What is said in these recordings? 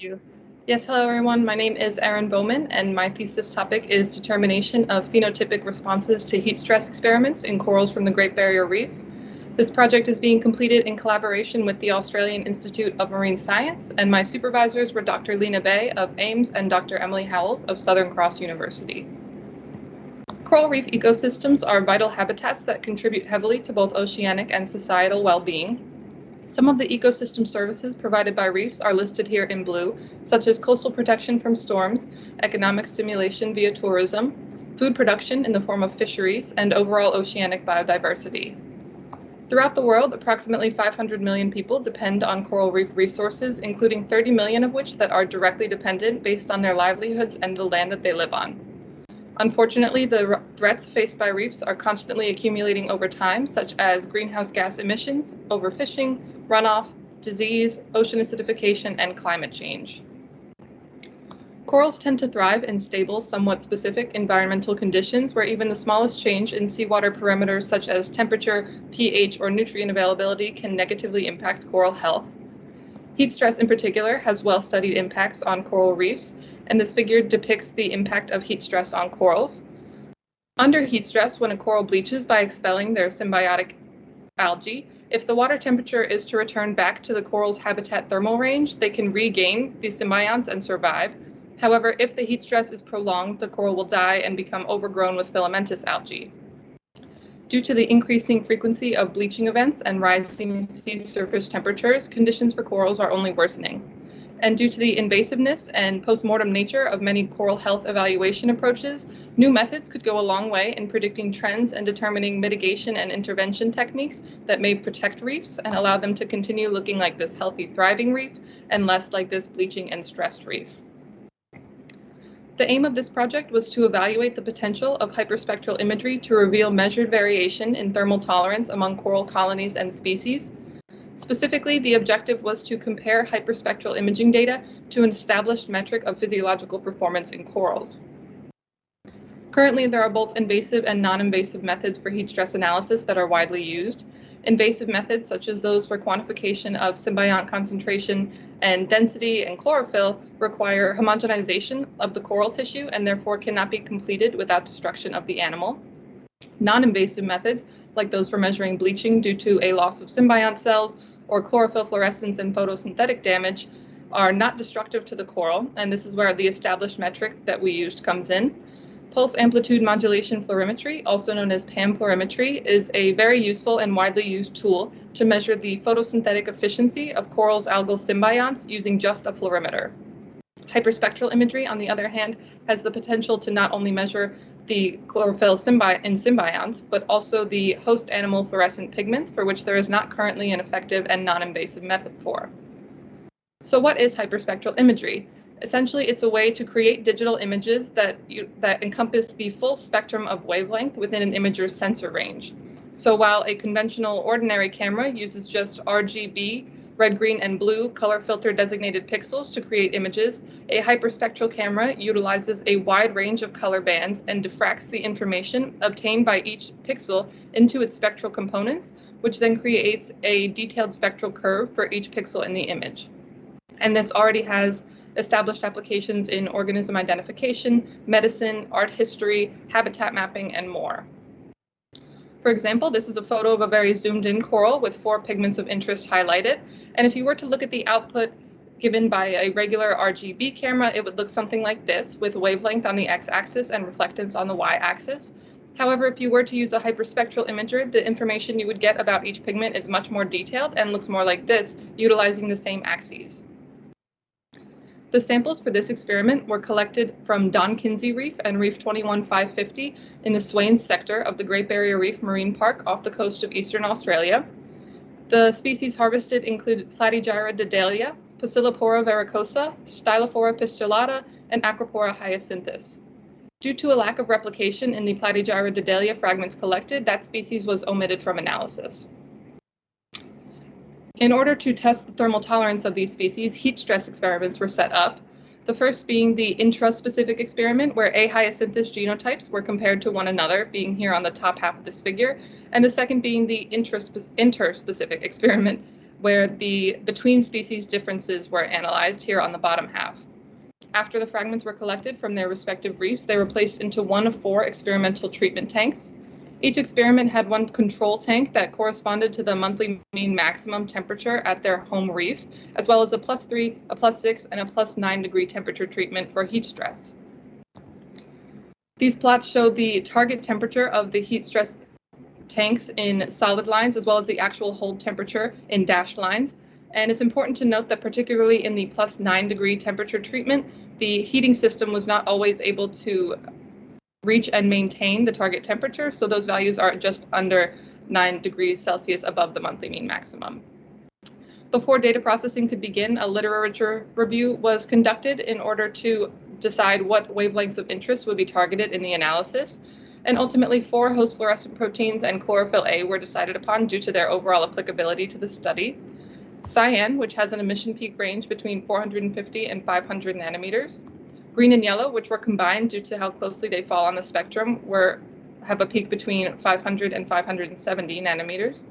you. Yes, hello everyone. My name is Erin Bowman, and my thesis topic is determination of phenotypic responses to heat stress experiments in corals from the Great Barrier Reef. This project is being completed in collaboration with the Australian Institute of Marine Science, and my supervisors were Dr. Lena Bay of Ames and Dr. Emily Howells of Southern Cross University. Coral reef ecosystems are vital habitats that contribute heavily to both oceanic and societal well-being. Some of the ecosystem services provided by reefs are listed here in blue, such as coastal protection from storms, economic stimulation via tourism, food production in the form of fisheries, and overall oceanic biodiversity. Throughout the world, approximately 500 million people depend on coral reef resources, including 30 million of which that are directly dependent based on their livelihoods and the land that they live on. Unfortunately, the threats faced by reefs are constantly accumulating over time, such as greenhouse gas emissions, overfishing, runoff, disease, ocean acidification, and climate change. Corals tend to thrive in stable, somewhat specific environmental conditions where even the smallest change in seawater parameters such as temperature, pH, or nutrient availability can negatively impact coral health. Heat stress in particular has well-studied impacts on coral reefs, and this figure depicts the impact of heat stress on corals. Under heat stress, when a coral bleaches by expelling their symbiotic algae, if the water temperature is to return back to the coral's habitat thermal range, they can regain the symbionts and survive. However, if the heat stress is prolonged, the coral will die and become overgrown with filamentous algae. Due to the increasing frequency of bleaching events and rising sea surface temperatures, conditions for corals are only worsening. And due to the invasiveness and post-mortem nature of many coral health evaluation approaches, new methods could go a long way in predicting trends and determining mitigation and intervention techniques that may protect reefs and allow them to continue looking like this healthy, thriving reef and less like this bleaching and stressed reef. The aim of this project was to evaluate the potential of hyperspectral imagery to reveal measured variation in thermal tolerance among coral colonies and species. Specifically, the objective was to compare hyperspectral imaging data to an established metric of physiological performance in corals. Currently, there are both invasive and non-invasive methods for heat stress analysis that are widely used. Invasive methods, such as those for quantification of symbiont concentration and density and chlorophyll, require homogenization of the coral tissue and therefore cannot be completed without destruction of the animal. Non-invasive methods, like those for measuring bleaching due to a loss of symbiont cells or chlorophyll fluorescence and photosynthetic damage, are not destructive to the coral, and this is where the established metric that we used comes in. Pulse amplitude modulation fluorometry, also known as PAM fluorometry, is a very useful and widely used tool to measure the photosynthetic efficiency of corals' algal symbionts using just a fluorimeter. Hyperspectral imagery, on the other hand, has the potential to not only measure the chlorophyll in symbionts, but also the host animal fluorescent pigments, for which there is not currently an effective and non-invasive method for. So what is hyperspectral imagery? Essentially, it's a way to create digital images that encompass the full spectrum of wavelength within an imager's sensor range. So while a conventional ordinary camera uses just RGB, red, green, and blue color filter designated pixels to create images, a hyperspectral camera utilizes a wide range of color bands and diffracts the information obtained by each pixel into its spectral components, which then creates a detailed spectral curve for each pixel in the image. And this already has established applications in organism identification, medicine, art history, habitat mapping, and more. For example, this is a photo of a very zoomed in coral with 4 pigments of interest highlighted. And if you were to look at the output given by a regular RGB camera, it would look something like this, with wavelength on the x-axis and reflectance on the y-axis. However, if you were to use a hyperspectral imager, the information you would get about each pigment is much more detailed and looks more like this, utilizing the same axes. The samples for this experiment were collected from Don Kinsey Reef and Reef 21550 in the Swains sector of the Great Barrier Reef Marine Park off the coast of eastern Australia. The species harvested included Platygyra didalia, Pacillopora vericosa, Stylophora pistulata, and Acropora hyacinthus. Due to a lack of replication in the Platygyra didalia fragments collected, that species was omitted from analysis. In order to test the thermal tolerance of these species, heat stress experiments were set up. The first being the intraspecific experiment, where A. hyacinthus genotypes were compared to one another, being here on the top half of this figure, and the second being the interspecific experiment, where the between species differences were analyzed here on the bottom half. After the fragments were collected from their respective reefs, they were placed into one of 4 experimental treatment tanks. Each experiment had one control tank that corresponded to the monthly mean maximum temperature at their home reef, as well as a +3, a +6, and a +9 degree temperature treatment for heat stress. These plots show the target temperature of the heat stress tanks in solid lines, as well as the actual hold temperature in dashed lines. And it's important to note that particularly in the +9 degree temperature treatment, the heating system was not always able to reach and maintain the target temperature, so those values are just under 9 degrees Celsius above the monthly mean maximum. Before data processing could begin, a literature review was conducted in order to decide what wavelengths of interest would be targeted in the analysis. And ultimately, 4 host fluorescent proteins and chlorophyll A were decided upon due to their overall applicability to the study. Cyan, which has an emission peak range between 450 and 500 nanometers. Green and yellow, which were combined due to how closely they fall on the spectrum, have a peak between 500 and 570 nanometers.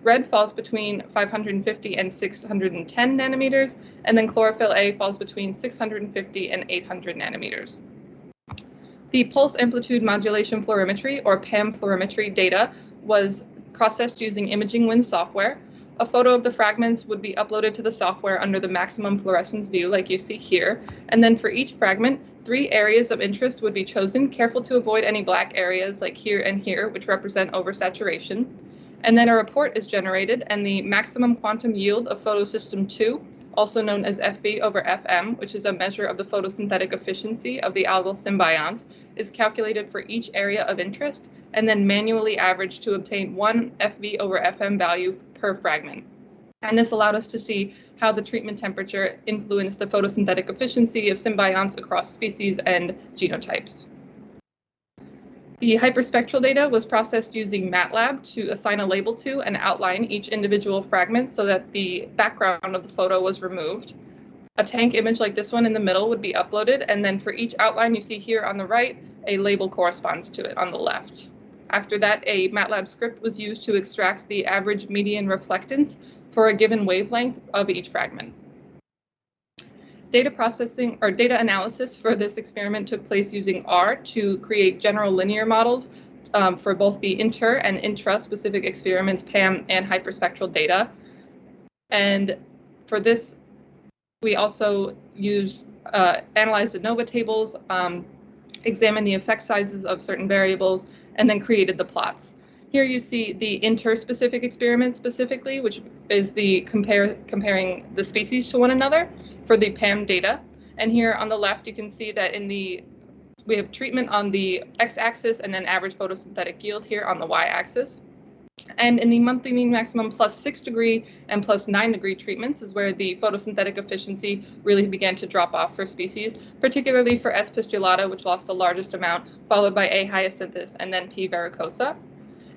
Red falls between 550 and 610 nanometers, and then chlorophyll A falls between 650 and 800 nanometers. The pulse amplitude modulation fluorometry, or PAM fluorometry data, was processed using imaging wind software. A photo of the fragments would be uploaded to the software under the maximum fluorescence view, like you see here, and then for each fragment, 3 areas of interest would be chosen, careful to avoid any black areas like here and here, which represent oversaturation. And then a report is generated, and the maximum quantum yield of photosystem 2, also known as FV over FM, which is a measure of the photosynthetic efficiency of the algal symbionts, is calculated for each area of interest, and then manually averaged to obtain 1 FV over FM value per fragment. And this allowed us to see how the treatment temperature influenced the photosynthetic efficiency of symbionts across species and genotypes. The hyperspectral data was processed using MATLAB to assign a label to and outline each individual fragment so that the background of the photo was removed. A tank image like this one in the middle would be uploaded, and then for each outline you see here on the right, a label corresponds to it on the left. After that, a MATLAB script was used to extract the average median reflectance for a given wavelength of each fragment. Data processing or data analysis for this experiment took place using R to create general linear models for both the inter and intra-specific experiments, PAM and hyperspectral data. And for this, we also used analyzed ANOVA tables, examined the effect sizes of certain variables, and then created the plots. Here you see the interspecific experiment specifically, which is the comparing the species to one another for the PAM data. And here on the left, you can see that we have treatment on the x-axis and then average photosynthetic yield here on the y-axis. And in the monthly mean maximum +6 degree and +9 degree treatments is where the photosynthetic efficiency really began to drop off for species, particularly for S. pistulata, which lost the largest amount, followed by A. hyacinthus and then P. verrucosa.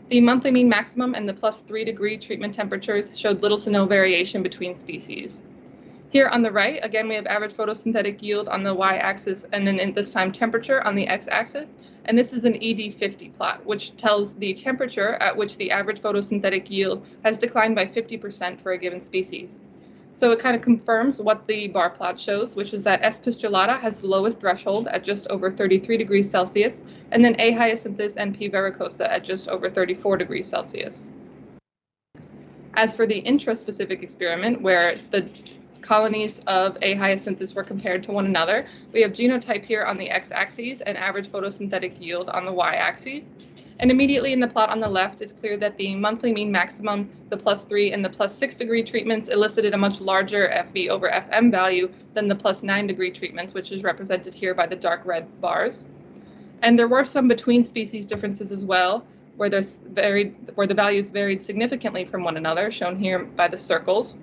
The monthly mean maximum and the +3 degree treatment temperatures showed little to no variation between species. Here on the right, again, we have average photosynthetic yield on the y-axis and then this time temperature on the x-axis. And this is an ED50 plot, which tells the temperature at which the average photosynthetic yield has declined by 50% for a given species. So it kind of confirms what the bar plot shows, which is that S. pistulata has the lowest threshold at just over 33 degrees Celsius, and then A. hyacinthus and P. verrucosa at just over 34 degrees Celsius. As for the intraspecific experiment, where the colonies of A. hyacinthus were compared to one another, we have genotype here on the x-axis and average photosynthetic yield on the y-axis. And immediately in the plot on the left, it's clear that the monthly mean maximum, the +3 and the +6 degree treatments elicited a much larger FV over FM value than the +9 degree treatments, which is represented here by the dark red bars. And there were some between species differences as well, where the values varied significantly from one another, shown here by the circles.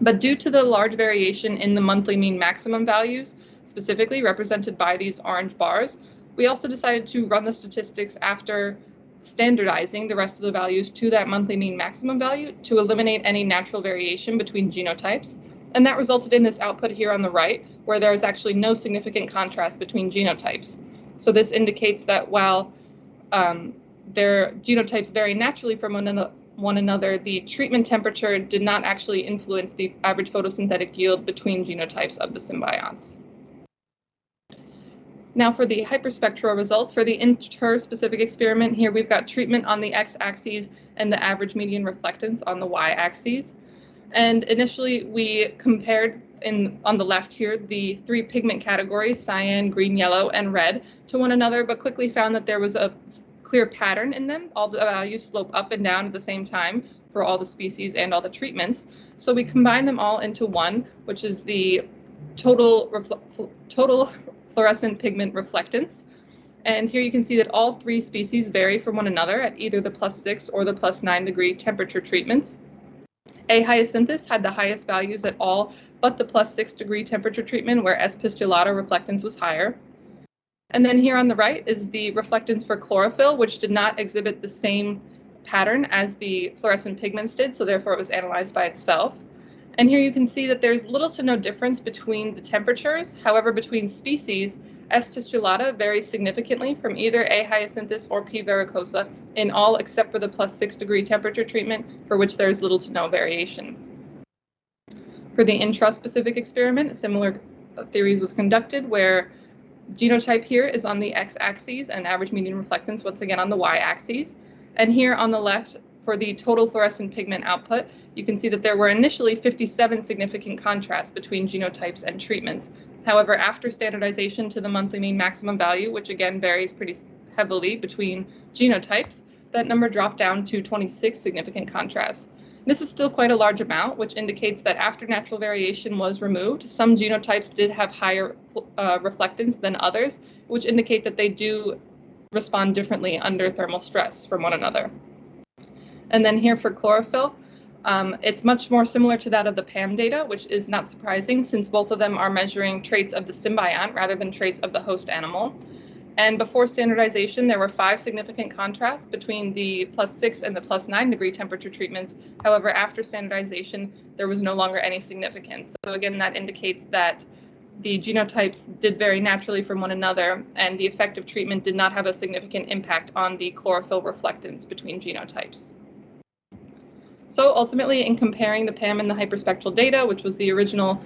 But due to the large variation in the monthly mean maximum values, specifically represented by these orange bars, we also decided to run the statistics after standardizing the rest of the values to that monthly mean maximum value to eliminate any natural variation between genotypes. And that resulted in this output here on the right, where there is actually no significant contrast between genotypes. So this indicates that while their genotypes vary naturally from one another, the treatment temperature did not actually influence the average photosynthetic yield between genotypes of the symbionts. Now for the hyperspectral results, for the interspecific experiment, here we've got treatment on the x-axis and the average median reflectance on the y-axis. And initially we compared on the left here the three pigment categories, cyan, green, yellow, and red, to one another, but quickly found that there was a clear pattern in them. All the values slope up and down at the same time for all the species and all the treatments. So we combined them all into one, which is the total fluorescent pigment reflectance. And here you can see that all three species vary from one another at either the +6 or the +9 degree temperature treatments. A. hyacinthus had the highest values at all but the +6 degree temperature treatment, where S. pistulata reflectance was higher. And then here on the right is the reflectance for chlorophyll, which did not exhibit the same pattern as the fluorescent pigments did, so therefore it was analyzed by itself. And here you can see that there's little to no difference between the temperatures. However, between species, S. pistulata varies significantly from either A. hyacinthus or P. verrucosa in all except for the +6 degree temperature treatment, for which there is little to no variation. For the intraspecific experiment, a similar theories was conducted, where genotype here is on the x-axis and average median reflectance once again on the y-axis. And here on the left, for the total fluorescent pigment output, you can see that there were initially 57 significant contrasts between genotypes and treatments. However, after standardization to the monthly mean maximum value, which again varies pretty heavily between genotypes, that number dropped down to 26 significant contrasts. This is still quite a large amount, which indicates that after natural variation was removed, some genotypes did have higher reflectance than others, which indicate that they do respond differently under thermal stress from one another. And then here for chlorophyll, it's much more similar to that of the PAM data, which is not surprising since both of them are measuring traits of the symbiont rather than traits of the host animal. And before standardization, there were 5 significant contrasts between the +6 and the +9 degree temperature treatments. However, after standardization, there was no longer any significance. So again, that indicates that the genotypes did vary naturally from one another, and the effective treatment did not have a significant impact on the chlorophyll reflectance between genotypes. So ultimately, in comparing the PAM and the hyperspectral data, which was the original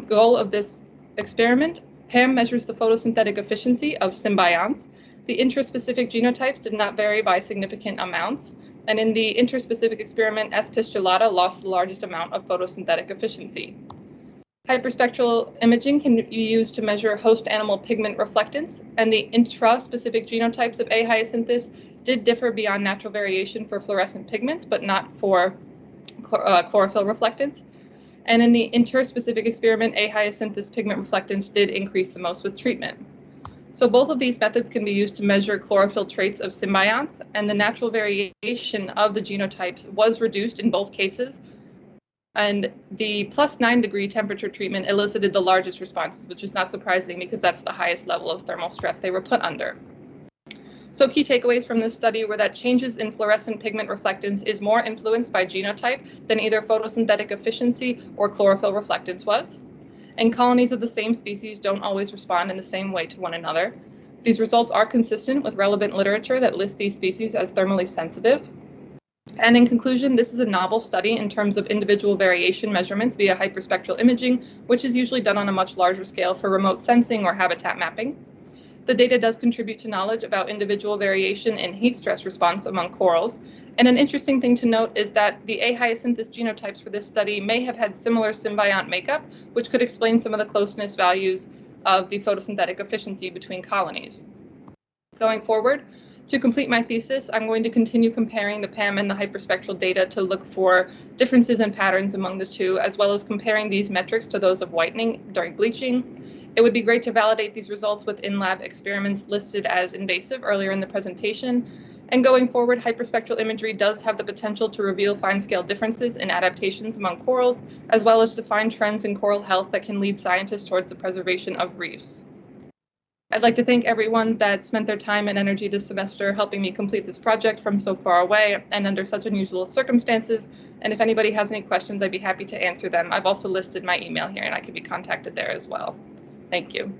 goal of this experiment, PAM measures the photosynthetic efficiency of symbionts. The intraspecific genotypes did not vary by significant amounts, and in the interspecific experiment, S. pistulata lost the largest amount of photosynthetic efficiency. Hyperspectral imaging can be used to measure host animal pigment reflectance, and the intraspecific genotypes of A. hyacinthus did differ beyond natural variation for fluorescent pigments, but not for chlorophyll reflectance. And in the interspecific experiment, A. hyacinthus pigment reflectance did increase the most with treatment. So both of these methods can be used to measure chlorophyll traits of symbionts, and the natural variation of the genotypes was reduced in both cases. And the +9 degree temperature treatment elicited the largest responses, which is not surprising because that's the highest level of thermal stress they were put under. So key takeaways from this study were that changes in fluorescent pigment reflectance is more influenced by genotype than either photosynthetic efficiency or chlorophyll reflectance was. And colonies of the same species don't always respond in the same way to one another. These results are consistent with relevant literature that lists these species as thermally sensitive. And in conclusion, this is a novel study in terms of individual variation measurements via hyperspectral imaging, which is usually done on a much larger scale for remote sensing or habitat mapping. The data does contribute to knowledge about individual variation in heat stress response among corals. And an interesting thing to note is that the A. hyacinthus genotypes for this study may have had similar symbiont makeup, which could explain some of the closeness values of the photosynthetic efficiency between colonies. Going forward, to complete my thesis, I'm going to continue comparing the PAM and the hyperspectral data to look for differences and patterns among the two, as well as comparing these metrics to those of whitening during bleaching. It would be great to validate these results with in-lab experiments listed as invasive earlier in the presentation. And going forward, hyperspectral imagery does have the potential to reveal fine-scale differences in adaptations among corals, as well as define trends in coral health that can lead scientists towards the preservation of reefs. I'd like to thank everyone that spent their time and energy this semester helping me complete this project from so far away and under such unusual circumstances. And if anybody has any questions, I'd be happy to answer them. I've also listed my email here and I can be contacted there as well. Thank you.